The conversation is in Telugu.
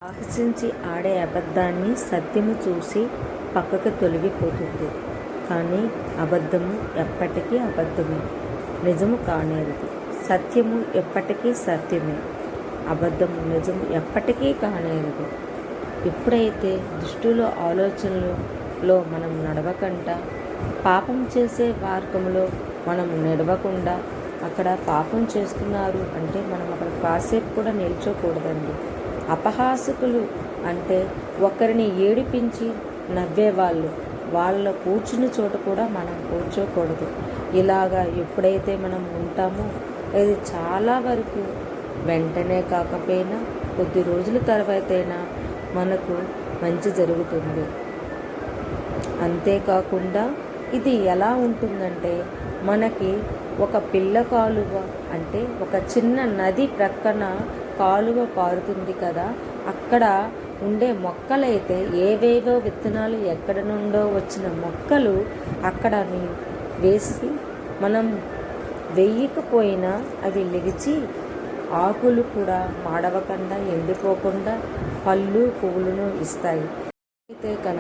సాహసించి ఆడే అబద్ధాన్ని సత్యము చూసి పక్కకు తొలగిపోతుంది. కానీ అబద్ధము ఎప్పటికీ అబద్ధమే, నిజము కానేరదు. సత్యము ఎప్పటికీ సత్యమే, అబద్ధము నిజము ఎప్పటికీ కానేరదు. ఎప్పుడైతే దుష్టుల ఆలోచనలలో మనం నడవకుండా, పాపం చేసే మార్గంలో మనం నడవకుండా, అక్కడ పాపం చేస్తున్నారు అంటే మనం అక్కడ కాసేపు కూడా నిల్చోకూడదండి. అపహాసకులు అంటే ఒకరిని ఏడిపించి నవ్వేవాళ్ళు, వాళ్ళ కూర్చున్న చోట కూడా మనం కూర్చోకూడదు. ఇలాగా ఎప్పుడైతే మనం ఉంటామో ఇది చాలా వరకు వెంటనే కాకపోయినా కొద్ది రోజుల తర్వాతైనా మనకు మంచి జరుగుతుంది. అంతేకాకుండా ఇది ఎలా ఉంటుందంటే, మనకి ఒక పిల్ల కాలువ అంటే ఒక చిన్న నది ప్రక్కన కాలువ పారుతుంది కదా, అక్కడ ఉండే మొక్కలైతే ఏవేవో విత్తనాలు ఎక్కడ నుండో వచ్చిన మొక్కలు అక్కడ వేసి మనం వేయకపోయినా అవి లెగిచి ఆకులు కూడా మాడవకుండా ఎండిపోకుండా పళ్ళు పువ్వులను ఇస్తాయి. అయితే కనుక